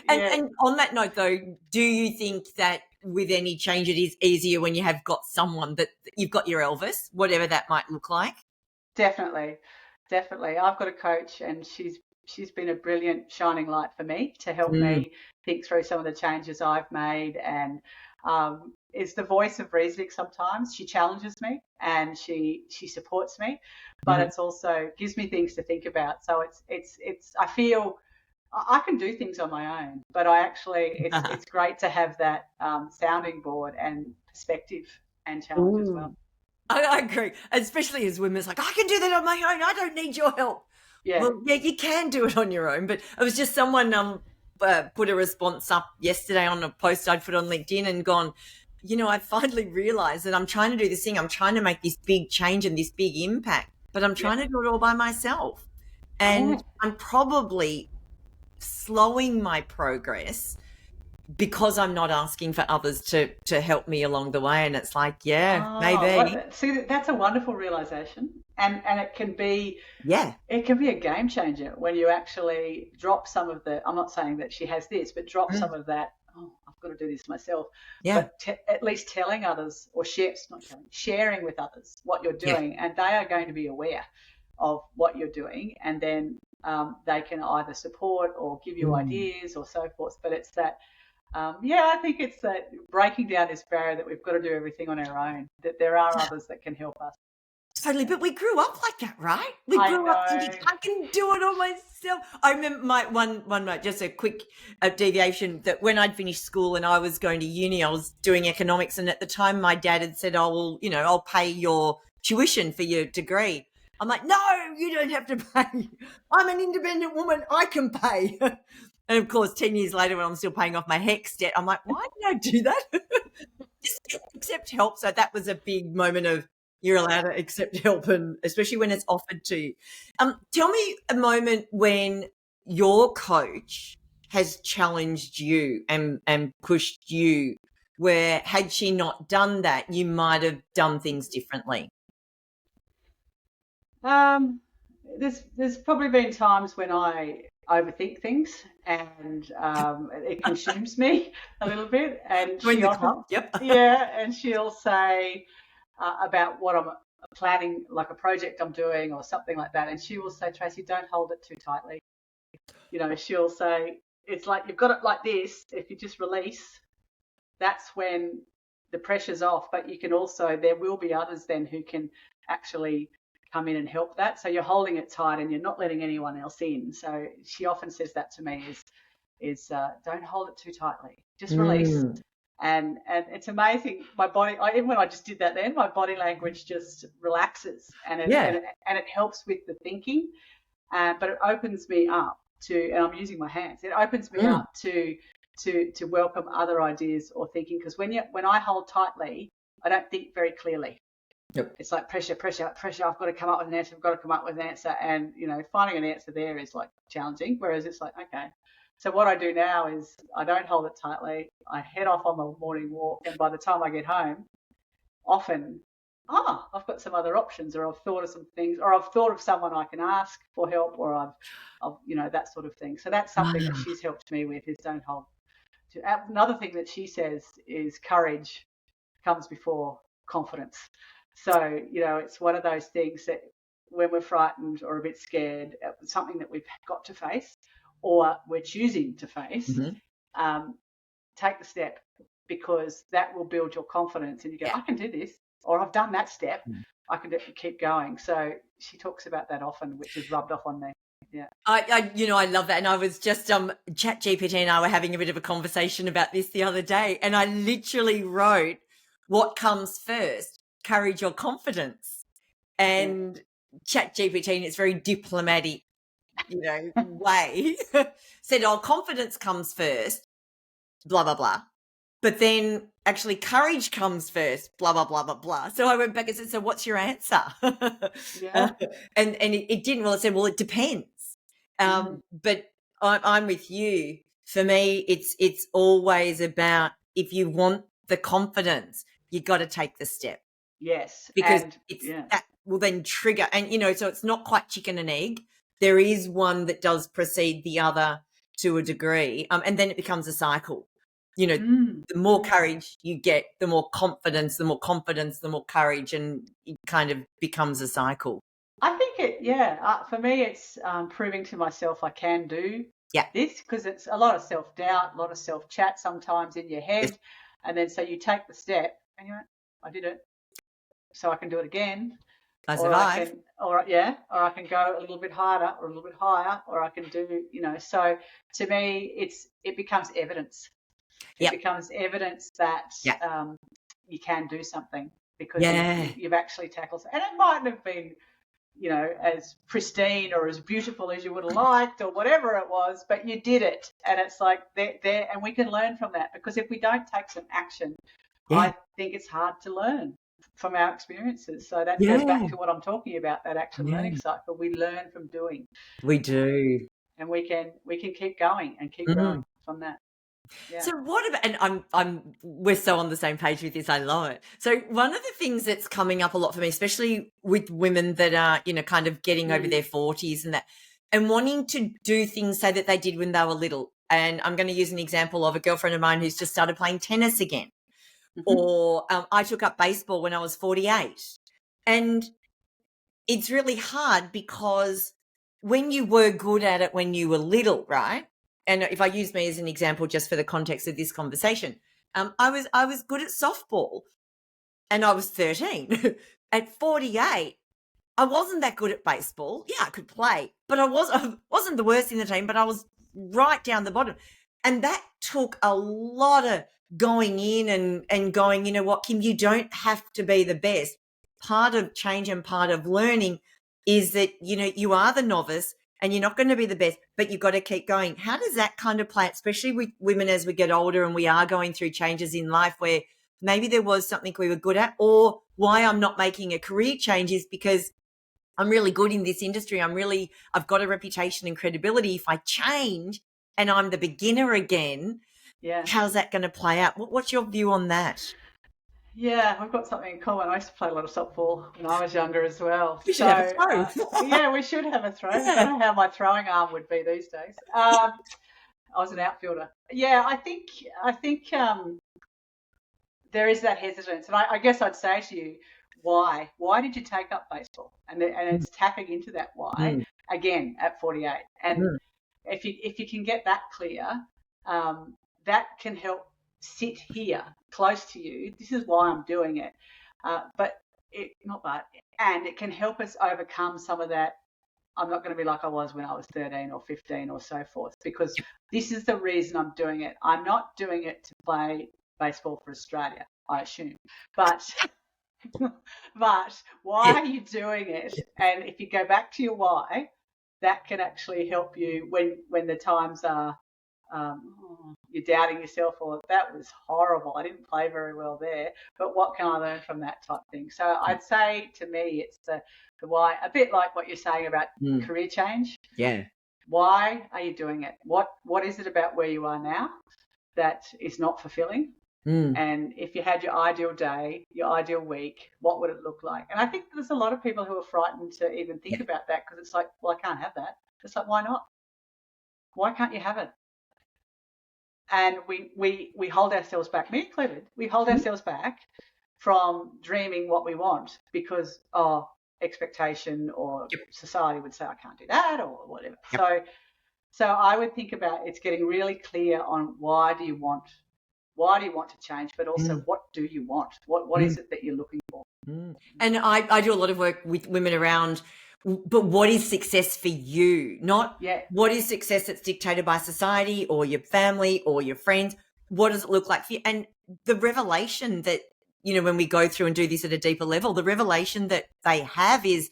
And on that note, though, do you think that with any change it is easier when you have got someone that you've got your Elvis, whatever that might look like? Definitely. I've got a coach, and she's been a brilliant shining light for me to help me think through some of the changes I've made, and is the voice of reasoning. Sometimes she challenges me and she supports me, but it's also gives me things to think about. So it's I feel I can do things on my own, but it's great to have that sounding board and perspective and challenge as well. I agree, especially as women. It's like, I can do that on my own. I don't need your help. Yeah. Well, yeah, you can do it on your own. But it was just someone put a response up yesterday on a post I'd put on LinkedIn and gone, I finally realised that I'm trying to do this thing. I'm trying to make this big change and this big impact, but I'm trying to do it all by myself. And I'm probably slowing my progress because I'm not asking for others to help me along the way. And it's like, maybe. See, that's a wonderful realisation. And it can be a game changer when you actually drop some of the, I'm not saying that she has this, but drop some of that, I've got to do this myself. Yeah. But at least telling others, or sharing with others what you're doing, and they are going to be aware of what you're doing, and then they can either support or give you ideas or so forth. But it's that, I think it's that breaking down this barrier that we've got to do everything on our own, that there are others that can help us. Totally, but we grew up like that, right? We I grew up thinking, know. I can do it all myself. I remember just a quick deviation, that when I'd finished school and I was going to uni, I was doing economics. And at the time, my dad had said, oh, well, I'll pay your tuition for your degree. I'm like, no, you don't have to pay. I'm an independent woman. I can pay. And of course, 10 years later, when I'm still paying off my HECS debt, I'm like, why did I do that? Just accept help. So that was a big moment of, you're allowed to accept help, and especially when it's offered to you. Tell me a moment when your coach has challenged you and pushed you, where had she not done that, you might have done things differently. There's probably been times when I overthink things, and it consumes me a little bit. And Join she the often, club. Yep. yeah, and she'll say about what I'm planning, like a project I'm doing or something like that, and she will say, Tracy, don't hold it too tightly. She'll say, it's like you've got it like this. If you just release, that's when the pressure's off. But you can also, there will be others then who can actually come in and help that. So you're holding it tight and you're not letting anyone else in. So she often says that to me is don't hold it too tightly. Just release. And it's amazing. My body, even when I just did that, then my body language just relaxes, and it helps with the thinking. But it opens me up to, and I'm using my hands. It opens me up to welcome other ideas or thinking. Because when I hold tightly, I don't think very clearly. Yep. It's like pressure. I've got to come up with an answer. And finding an answer there is like challenging. Whereas it's like, okay. So what I do now is I don't hold it tightly. I head off on my morning walk, and by the time I get home, often, I've got some other options, or I've thought of some things, or I've thought of someone I can ask for help, or I've that sort of thing. So that's something that she's helped me with, is don't hold. Another thing that she says is courage comes before confidence. So, it's one of those things that when we're frightened or a bit scared, something that we've got to face, or we're choosing to face, take the step, because that will build your confidence, and you go, I can do this, or I've done that step, I can keep going. So she talks about that often, which has rubbed off on me. Yeah. I love that. And I was just ChatGPT and I were having a bit of a conversation about this the other day, and I literally wrote, what comes first, courage or confidence? And ChatGPT, in its very diplomatic way, said, confidence comes first, blah blah blah, but then actually courage comes first, blah blah blah blah blah. So I went back and said, so what's your answer? And it didn't. Well, it said, well, it depends. But I'm with you. For me, it's always about, if you want the confidence, you got to take the step. Yes, because that will then trigger, and so it's not quite chicken and egg. There is one that does precede the other to a degree, and then it becomes a cycle. The more courage you get, the more confidence, the more courage, and it kind of becomes a cycle. I think for me, it's proving to myself I can do this, because it's a lot of self-doubt, a lot of self-chat sometimes in your head. Yes. And then so you take the step and you're like, I did it, so I can do it again. I survive. Or I can go a little bit harder or a little bit higher, or I can do, so to me, it becomes evidence. It becomes evidence that you can do something, because you've actually tackled it. And it mightn't have been, as pristine or as beautiful as you would have liked, or whatever it was, but you did it. And it's like there, and we can learn from that, because if we don't take some action, I think it's hard to learn from our experiences. So that goes back to what I'm talking about, that actual learning cycle. We learn from doing. We do. And we can keep going and keep growing from that. Yeah. So what about, and we're so on the same page with this, I love it. So one of the things that's coming up a lot for me, especially with women that are, kind of getting over their 40s and that, and wanting to do things, say, that they did when they were little. And I'm going to use an example of a girlfriend of mine who's just started playing tennis again. Or I took up baseball when I was 48. And it's really hard, because when you were good at it when you were little, right? And if I use me as an example, just for the context of this conversation, I was good at softball, and I was 13. At 48, I wasn't that good at baseball. Yeah, I could play, but I wasn't the worst in the team, but I was right down the bottom. And that took a lot of going in and going, you know what, Kim, you don't have to be the best. Part of change and part of learning is that, you know, you are the novice and you're not going to be the best, but you've got to keep going. How does that kind of play, especially with women as we get older and we are going through changes in life where maybe there was something we were good at, or why I'm not making a career change is because I'm really good in this industry. I've got a reputation and credibility. If I change and I'm the beginner again, Yeah. how's that going to play out? What's your view on that? Yeah, we've got something in common. I used to play a lot of softball when I was younger as well. We should have a throw. Yeah, we should have a throw. Yeah. I don't know how my throwing arm would be these days. I was an outfielder. Yeah, I think there is that hesitance, and I guess I'd say to you, why? Why did you take up baseball? And it's tapping into that why again at 48. And if you can get that clear, that can help sit here close to you. This is why I'm doing it. And it can help us overcome some of that. I'm not going to be like I was when I was 13 or 15 or so forth, because this is the reason I'm doing it. I'm not doing it to play baseball for Australia, I assume. But why are you doing it? And if you go back to your why, that can actually help you when the times are you're doubting yourself, or that was horrible, I didn't play very well there, but what can I learn from that type thing? So I'd say to me it's the why, a bit like what you're saying about career change. Yeah. Why are you doing it? What is it about where you are now that is not fulfilling? And if you had your ideal day, your ideal week, what would it look like? And I think there's a lot of people who are frightened to even think about that, because it's like, well, I can't have that. It's like, why not? Why can't you have it? And we hold ourselves back, me included. We hold ourselves back from dreaming what we want because expectation, or society would say I can't do that, or whatever. So I would think about it's getting really clear on why do you want to change, but also what do you want? What is it that you're looking for? And I do a lot of work with women around, but what is success for you? Not what is success that's dictated by society or your family or your friends. What does it look like for you? And the revelation that, you know, when we go through and do this at a deeper level, the revelation that they have is,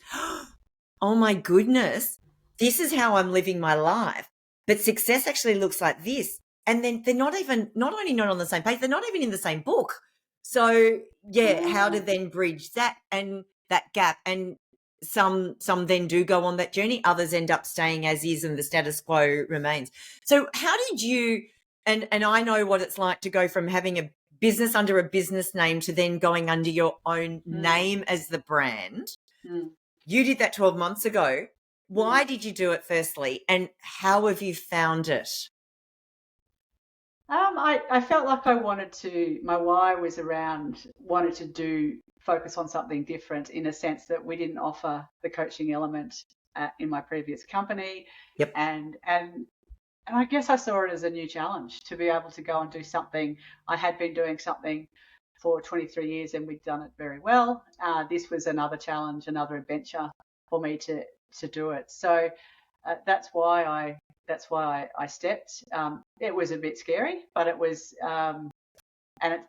oh my goodness, this is how I'm living my life. But success actually looks like this. And then they're not only not on the same page, they're not even in the same book. So how to then bridge that and that gap. And some then do go on that journey. Others end up staying as is and the status quo remains. So how did you, and I know what it's like to go from having a business under a business name to then going under your own name as the brand. You did that 12 months ago. Why did you do it firstly? And how have you found it? I felt like my why was wanted to focus on something different, in a sense that we didn't offer the coaching element in my previous company. And I guess I saw it as a new challenge to be able to go and do something. I had been doing something for 23 years and we'd done it very well. This was another challenge, another adventure for me to do it. So that's why I stepped. It was a bit scary, but it was, and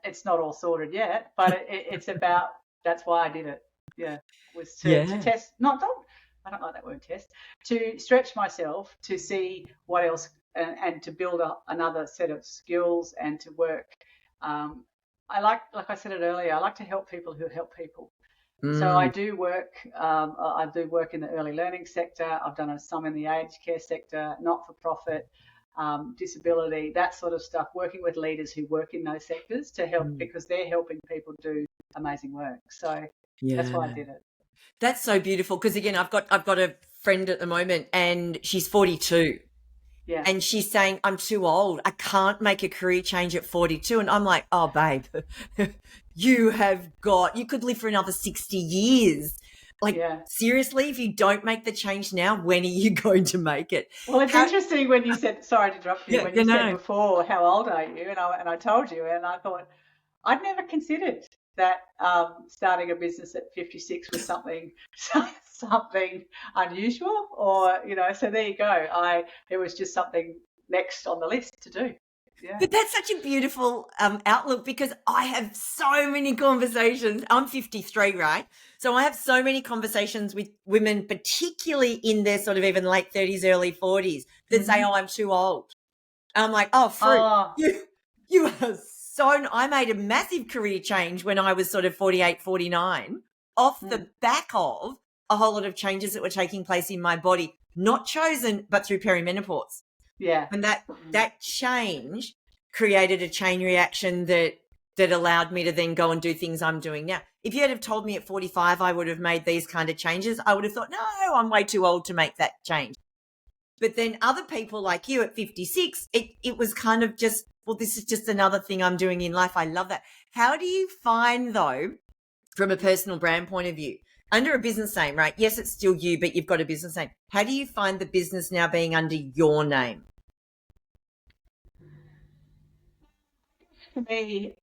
it's not all sorted yet, but it's about, that's why I did it. Yeah. Was to test, I don't like that word test, to stretch myself to see what else, and to build another set of skills and to work. Like I said it earlier, I like to help people who help people. So I do work in the early learning sector. I've done some in the aged care sector, not-for-profit, disability, that sort of stuff, working with leaders who work in those sectors to help, because they're helping people do amazing work. So that's why I did it. That's so beautiful, because again, I've got a friend at the moment and she's 42. Yeah. And she's saying, I'm too old. I can't make a career change at 42. And I'm like, oh, babe, you could live for another 60 years. Like, seriously, if you don't make the change now, when are you going to make it? Well, it's interesting when you said, sorry to interrupt you, when you said before, how old are you? And I told you, and I thought, I'd never considered that starting a business at 56 was something something unusual, or so there you go. It was just something next on the list to do. Yeah. But that's such a beautiful outlook, because I have so many conversations. I'm 53, right? So I have so many conversations with women, particularly in their sort of even late 30s, early 40s, that say, oh, I'm too old. I'm like, oh, fruit. Oh, You are so. I made a massive career change when I was sort of 48, 49, off the back of a whole lot of changes that were taking place in my body, not chosen, but through perimenopause. yeah. And that change created a chain reaction that allowed me to then go and do things I'm doing now. If you had have told me at 45 I would have made these kind of changes, I would have thought, no, I'm way too old to make that change. But then other people like you at 56, it was kind of just, well, this is just another thing I'm doing in life. I love that. How do you find, though, from a personal brand point of view, under a business name, right? Yes, it's still you, but you've got a business name. How do you find the business now being under your name? For me,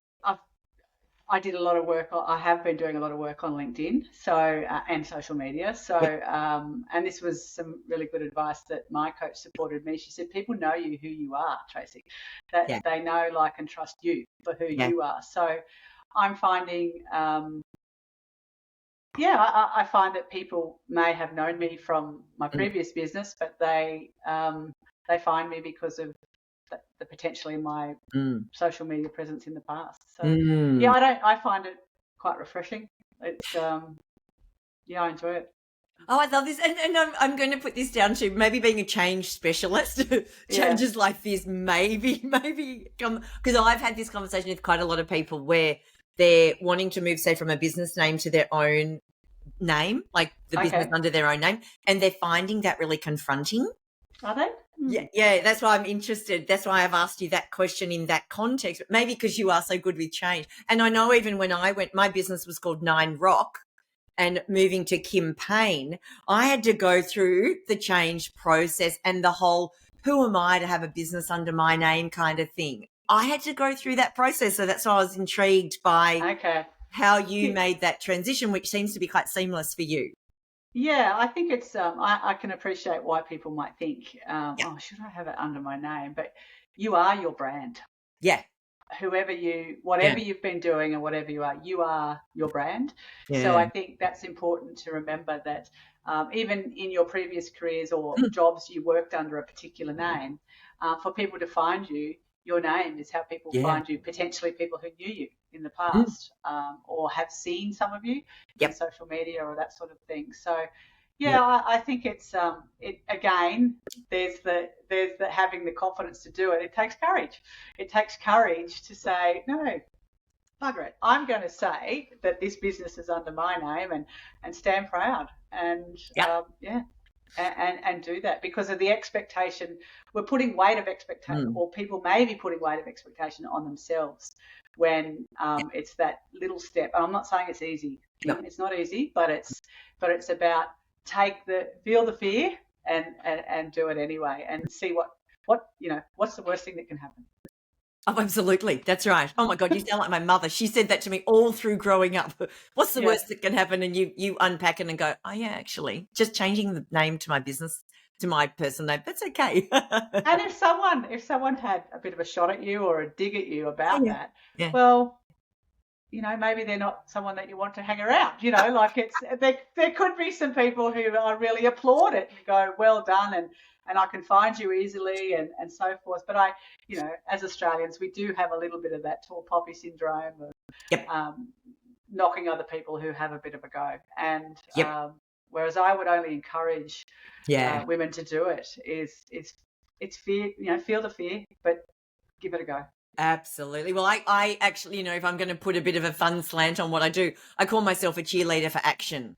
I did a lot of work. I have been doing a lot of work on LinkedIn, so and social media. So, and this was some really good advice that my coach supported me. She said, "People know you who you are, Tracy. That they know, like, and trust you for who you are." So, I'm finding, I find that people may have known me from my previous business, but they find me because of the potentially my social media presence in the past. So I find it quite refreshing. It's I enjoy it. Oh, I love this. And I'm going to put this down to maybe being a change specialist. Changes like this, maybe because I've had this conversation with quite a lot of people where they're wanting to move, say, from a business name to their own name, like the business under their own name, and they're finding that really confronting. Are they? Yeah, that's why I'm interested. That's why I've asked you that question in that context, but maybe because you are so good with change. And I know even when I went, my business was called Nine Rock, and moving to Payne, I had to go through the change process and the whole, who am I to have a business under my name kind of thing. I had to go through that process. So that's why I was intrigued by how you made that transition, which seems to be quite seamless for you. Yeah, I think it's, I can appreciate why people might think, oh, should I have it under my name? But you are your brand. Yeah. Whatever you've been doing and whatever you are your brand. Yeah. So I think that's important to remember that even in your previous careers or jobs you worked under a particular name, for people to find you, your name is how people find you, potentially people who knew you in the past or have seen some of you in social media or that sort of thing. So I think it's again, there's the having the confidence to do it. It takes courage. It takes courage to say, no, bugger it. I'm going to say that this business is under my name and stand proud and and do that because of the expectation. We're putting weight of expectation, or people may be putting weight of expectation on themselves when it's that little step. And I'm not saying it's easy. No. It's not easy, but it's about feel the fear and do it anyway and see what's the worst thing that can happen. Oh, absolutely. That's right. Oh my God, you sound like my mother. She said that to me all through growing up. What's the worst that can happen? And you unpack it and go, oh yeah, actually, just changing the name to my business, to my personal name, that's okay. And if someone had a bit of a shot at you or a dig at you about that, well, maybe they're not someone that you want to hang around, like there could be some people who are really applaud it and go, well done, and I can find you easily and so forth. But as Australians, we do have a little bit of that tall poppy syndrome of knocking other people who have a bit of a go. And whereas I would only encourage women to do it it's fear, feel the fear, but give it a go. Absolutely. Well, I actually, if I'm going to put a bit of a fun slant on what I do, I call myself a cheerleader for action.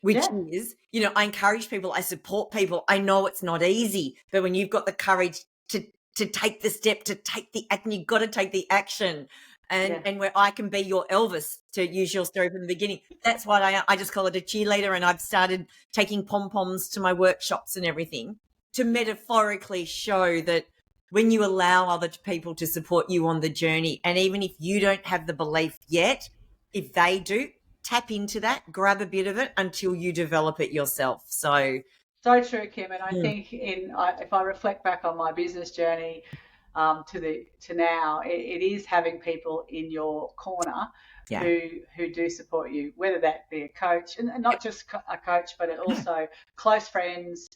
Which is, I encourage people, I support people. I know it's not easy, but when you've got the courage to take the step, to take the action, you've got to take the action. And where I can be your Elvis, to use your story from the beginning. That's why I just call it a cheerleader. And I've started taking pom-poms to my workshops and everything to metaphorically show that when you allow other people to support you on the journey, and even if you don't have the belief yet, if they do, tap into that, grab a bit of it until you develop it yourself. So true, Kim. And I mm, think if I reflect back on my business journey to now, it is having people in your corner yeah, who do support you, whether that be a coach, and not just a coach, but it also close friends,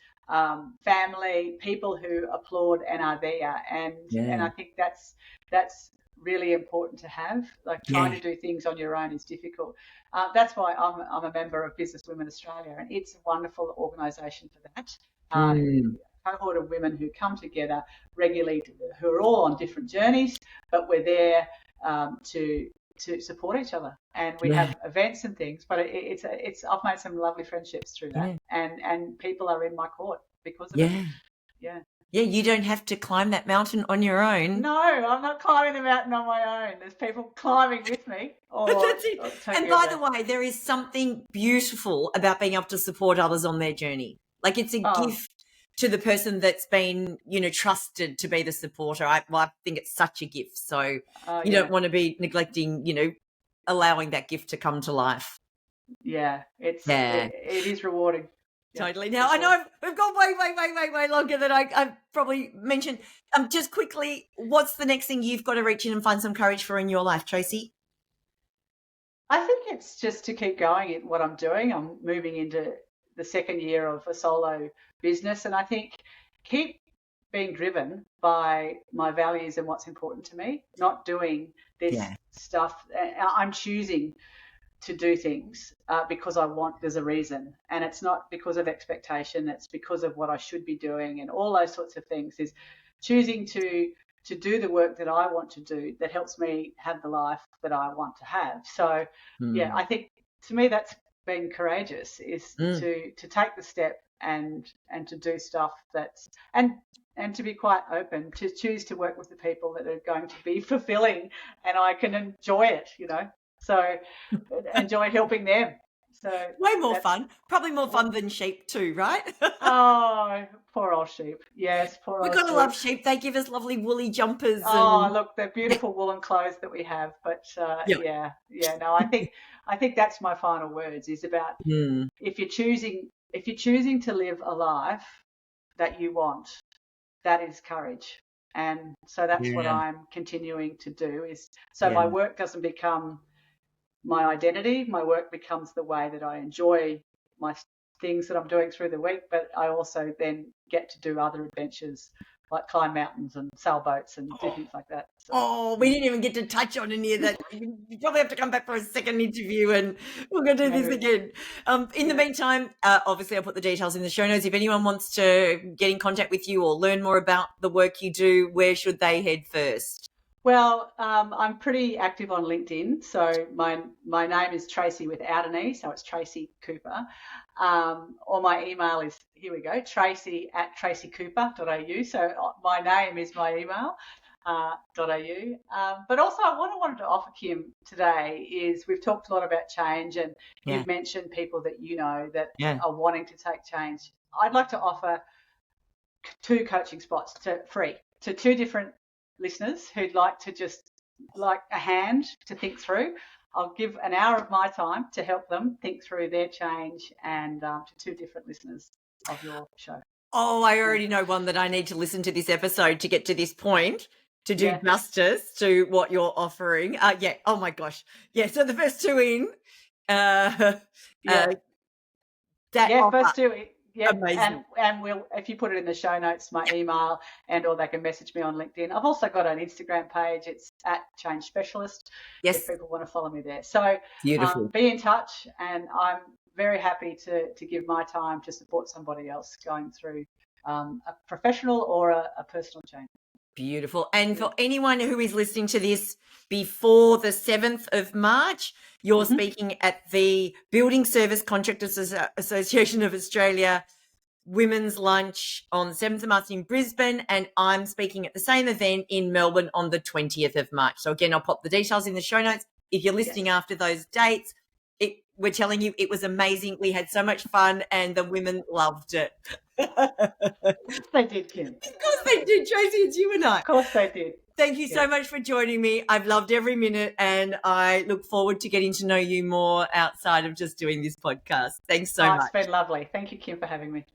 family, people who applaud and are there. And yeah, I think that's really important to have. Like trying yeah, to do things on your own is difficult. That's why I'm a member of Business Women Australia, and it's a wonderful organisation for that. mm, Cohort of women who come together regularly, who are all on different journeys, but we're there to support each other, and we yeah, have events and things. But it's I've made some lovely friendships through that, yeah, and people are in my court because of it. yeah. Yeah. Yeah, you don't have to climb that mountain on your own. No, I'm not climbing the mountain on my own. There's people climbing with me, That's it. or take And me up by the there. way, there is something beautiful about being able to support others on their journey. Like it's a Oh, gift to the person that's been, trusted to be the supporter. I think it's such a gift. So oh you don't yeah. want to be neglecting, allowing that gift to come to life. Yeah, Yeah. it is rewarding. Yeah, Totally. for Now I know sure. we've gone way, way, way, way, way longer than I've probably mentioned. Just quickly, what's the next thing you've got to reach in and find some courage for in your life, Tracy? I think it's just to keep going in what I'm doing. I'm moving into the second year of a solo business, and I think keep being driven by my values and what's important to me, not doing this Yeah. stuff. I'm choosing to do things because I want, there's a reason. And it's not because of expectation, it's because of what I should be doing and all those sorts of things. Is choosing to do the work that I want to do that helps me have the life that I want to have. So yeah, Mm. I think to me that's being courageous, is Mm. to take the step and to do stuff that's and to be quite open, to choose to work with the people that are going to be fulfilling and I can enjoy it, So enjoy helping them. So Way more that's fun. Probably more what. fun than sheep too, right? Oh, poor old sheep. Yes, poor We've old got to sheep. love sheep. They give us lovely woolly jumpers Oh, and look, the yeah, beautiful woolen clothes that we have. But yeah. yeah, yeah. No, I think that's my final words. Is about Mm, if you're choosing to live a life that you want, that is courage. And so that's what yeah, I'm continuing to do. Is so yeah. my work doesn't become my identity. My work becomes the way that I enjoy my things that I'm doing through the week, but I also then get to do other adventures like climb mountains and sail boats and do things like that. So, Oh, we yeah, didn't even get to touch on any of that. You probably have to come back for a second interview and we're going to do this maybe, again. In the yeah. meantime, obviously, I'll put the details in the show notes. If anyone wants to get in contact with you or learn more about the work you do, where should they head first? Well, I'm pretty active on LinkedIn. So my name is Tracy without an E, so it's Tracy Cooper. Or my email is, here we go, tracy@tracycooper.au. So my name is my email. .au. But also, what I wanted to offer Kim today is we've talked a lot about change, and Yeah, you've mentioned people that you know that yeah. are wanting to take change. I'd like to offer two coaching spots free to two different listeners who'd like to just like a hand to think through. I'll give an hour of my time to help them think through their change, and to two different listeners of your show. Oh, I Yeah, already know one that I need to listen to this episode to get to this point to do yeah, justice to what you're offering. Yeah. Oh my gosh. Yeah. So the first two in, uh, uh, yeah. that Yeah, offer, first two. Yep, amazing. and we'll, if you put it in the show notes, my email, and or they can message me on LinkedIn. I've also got an Instagram page. It's at Change Specialist if Yes. people want to follow me there. So Beautiful. be in touch, and I'm very happy to give my time to support somebody else going through a professional or a personal change. Beautiful. And Yeah. for anyone who is listening to this before the 7th of March, you're hmm speaking at the Building Service Contractors Association of Australia Women's Lunch on the 7th of March in Brisbane, and I'm speaking at the same event in Melbourne on the 20th of March. So again, I'll pop the details in the show notes. If you're listening Yes. after those dates, we're telling you it was amazing. We had so much fun and the women loved it. Of course they did, Kim. Of course they did, Tracy. It's you and I. Of course they did. Thank you so much for joining me. I've loved every minute, and I look forward to getting to know you more outside of just doing this podcast. Thanks so much. It's been lovely. Thank you, Kim, for having me.